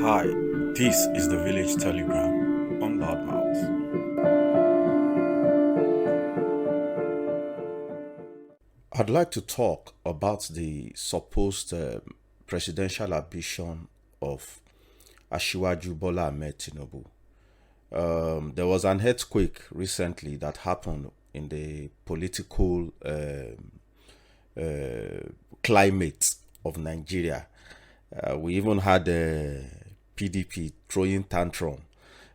Hi, this is the Village Telegram on LoudMouth. I'd like to talk about the supposed presidential ambition of Asiwaju Bola Tinubu. There was an earthquake recently that happened in the political climate of Nigeria. We even had PDP throwing tantrum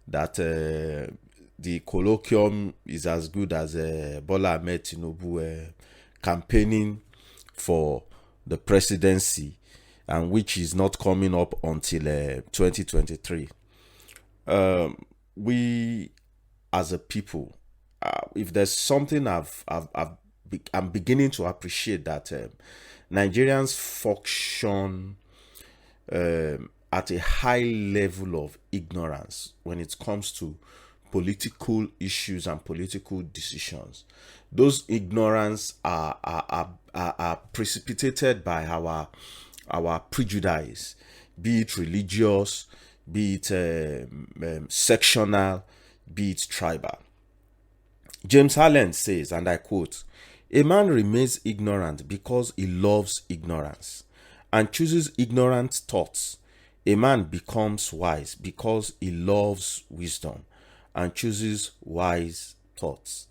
that the colloquium is as good as Bola Ahmed Tinubu campaigning for the presidency, and which is not coming up until 2023. We as a people, if there's something I'm beginning to appreciate that Nigerians function at a high level of ignorance when it comes to political issues and political decisions. Those ignorance are precipitated by our prejudice, be it religious, be it sectional, be it tribal. James Allen says, and I quote, "A man remains ignorant because he loves ignorance and chooses ignorant thoughts. A man becomes wise because he loves wisdom and chooses wise thoughts."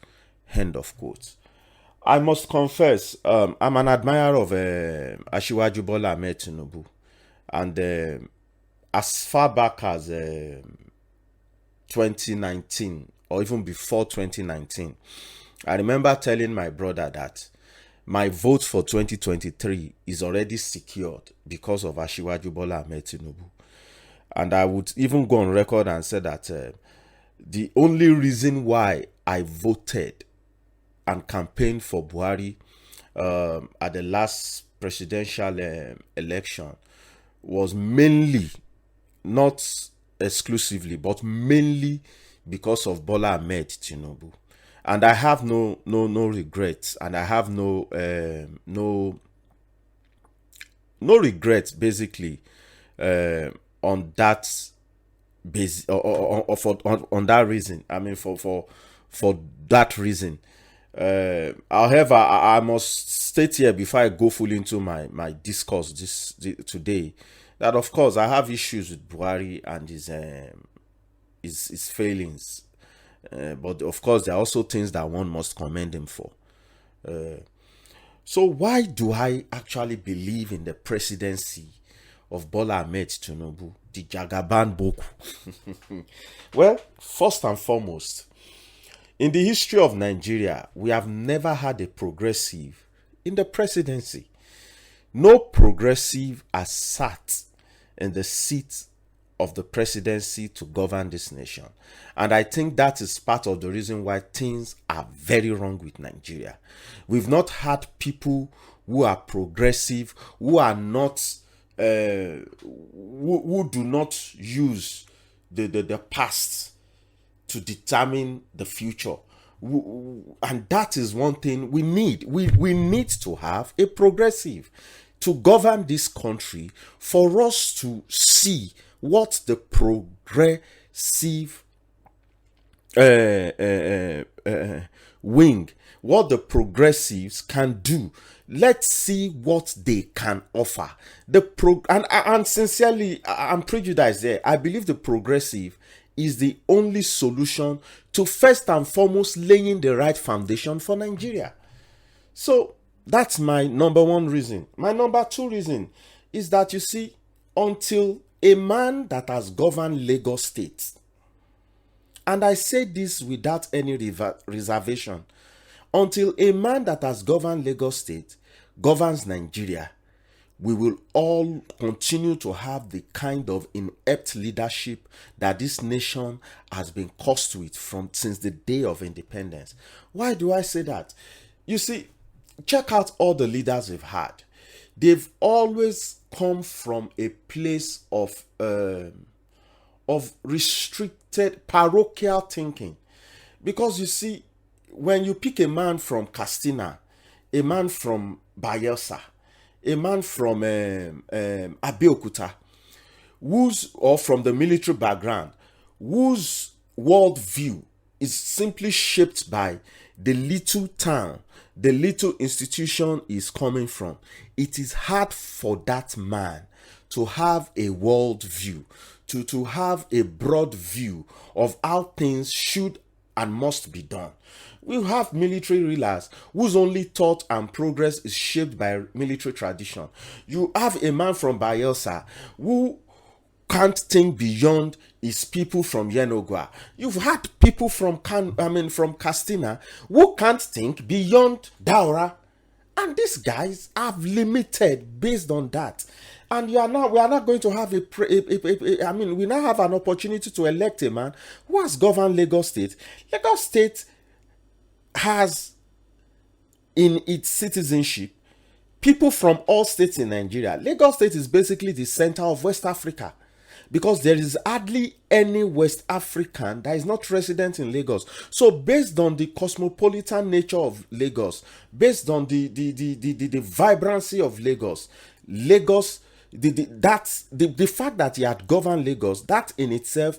End of quote. I must confess, I'm an admirer of Asiwaju Bola Tinubu, and as far back as 2019 or even before 2019, I remember telling my brother that my vote for 2023 is already secured because of Asiwaju Bola Tinubu. And I would even go on record and say that the only reason why I voted and campaigned for Buhari at the last presidential election was mainly, not exclusively, but mainly because of Bola Ahmed Tinubu. And I have no regrets, and I have no regrets basically on that base or on that reason. I mean, for that reason. However, I must state here before I go fully into my discourse today that of course I have issues with Buhari and his failings, but of course there are also things that one must commend him for. So why do I actually believe in the presidency of Bola Ahmed Tinubu, the Jagaban Boku? Well, first and foremost, in the history of Nigeria, we have never had a progressive in the presidency. No progressive has sat in the seat of the presidency to govern this nation. And I think that is part of the reason why things are very wrong with Nigeria. We've not had people who are progressive, who are not, who do not use the past to determine the future. And that is one thing we need. We need to have a progressive to govern this country, for us to see what the progressive wing, what the progressives can do. Let's see what they can offer. And sincerely, I'm prejudiced there. I believe the progressive is the only solution to first and foremost laying the right foundation for Nigeria. So that's my number one reason. My number two reason is that, you see, until a man that has governed Lagos State, and I say this without any reservation, until a man that has governed Lagos State governs Nigeria, we will all continue to have the kind of inept leadership that this nation has been cursed with since the day of independence. Why do I say that? You see, check out all the leaders we've had. They've always come from a place of restricted parochial thinking. Because you see, when you pick a man from Castina, a man from Bayelsa, a man from Abeokuta, or from the military background, whose worldview is simply shaped by the little town, the little institution is coming from, it is hard for that man to have a world view, to have a broad view of how things should and must be done. We have military rulers whose only thought and progress is shaped by military tradition. You have a man from Bayelsa who can't think beyond his people from Yenogwa. You've had people from from Castina who can't think beyond Daura. And these guys have limited based on that. And we are not going to have we now have an opportunity to elect a man who has governed Lagos State. Lagos State has in its citizenship people from all states in Nigeria. Lagos State is basically the center of West Africa, because there is hardly any West African that is not resident in Lagos. So based on the cosmopolitan nature of Lagos, based on the vibrancy of Lagos, the fact that he had governed Lagos, that in itself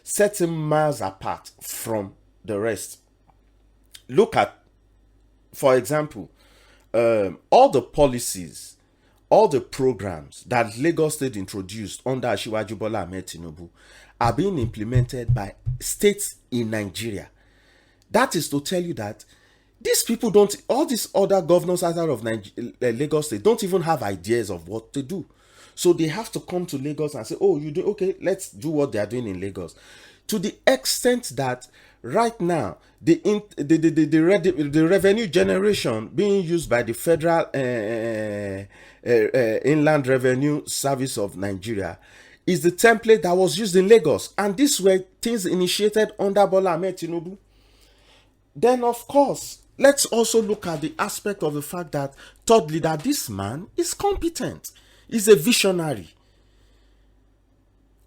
sets him miles apart from the rest. Look at, for example, all the policies, all the programs that Lagos State introduced under Asiwaju Bola Tinubu are being implemented by states in Nigeria. That is to tell you that these people all these other governors outside of Lagos State don't even have ideas of what to do. So they have to come to Lagos and say, oh, you do, okay, let's do what they are doing in Lagos. To the extent that right now, the revenue generation being used by the Federal Inland Revenue Service of Nigeria is the template that was used in Lagos. And these were things initiated under Bola Ahmed Tinubu. Then, of course, let's also look at the aspect of the fact that, thirdly, that this man is competent. He's a visionary.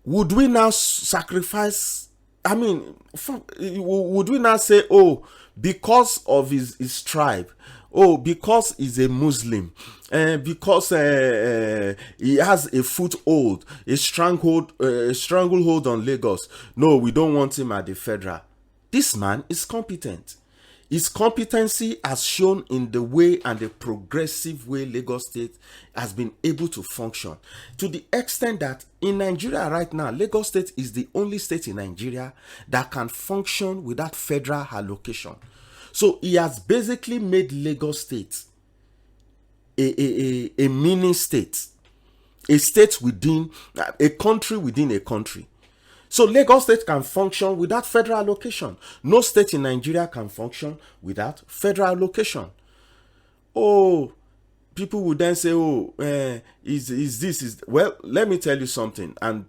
Would we now sacrifice? Would we now say, oh, because of his tribe, oh, because he's a Muslim, because he has a foothold, a stranglehold on Lagos, no, we don't want him at the federal? This man is competent. His competency has shown in the way and the progressive way Lagos State has been able to function, to the extent that in Nigeria right now, Lagos State is the only state in Nigeria that can function without federal allocation. So he has basically made Lagos State a mini state, a state within a country within a country. So Lagos State can function without federal allocation. No state in Nigeria can function without federal allocation. Oh, people would then say, "Oh, well?" Let me tell you something, and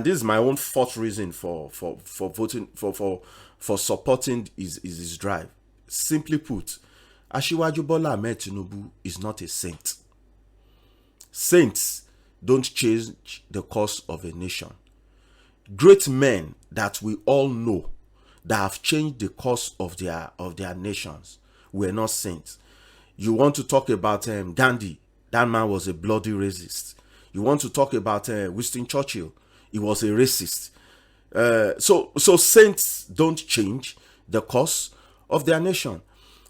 this is my own fourth reason for voting for supporting his drive. Simply put, Asiwaju Bola Tinubu is not a saint. Saints don't change the course of a nation. Great men that we all know that have changed the course of their nations were not saints. You want to talk about Gandhi? That man was a bloody racist. You want to talk about Winston Churchill? He was a racist. So saints don't change the course of their nation.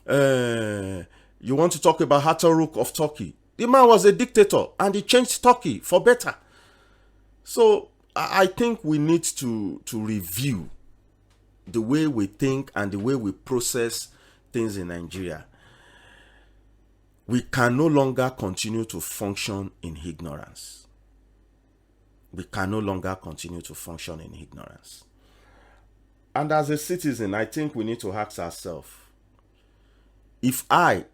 You want to talk about Hataruk of Turkey? The man was a dictator and he changed Turkey for better. So I think we need to review the way we think and the way we process things in Nigeria. We can no longer continue to function in ignorance. We can no longer continue to function in ignorance. And as a citizen, I think we need to ask ourselves, if I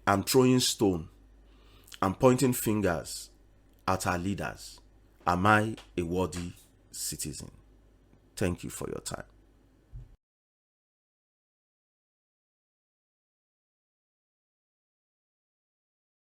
am throwing stone and pointing fingers at our leaders, am I a worthy citizen? Thank you for your time.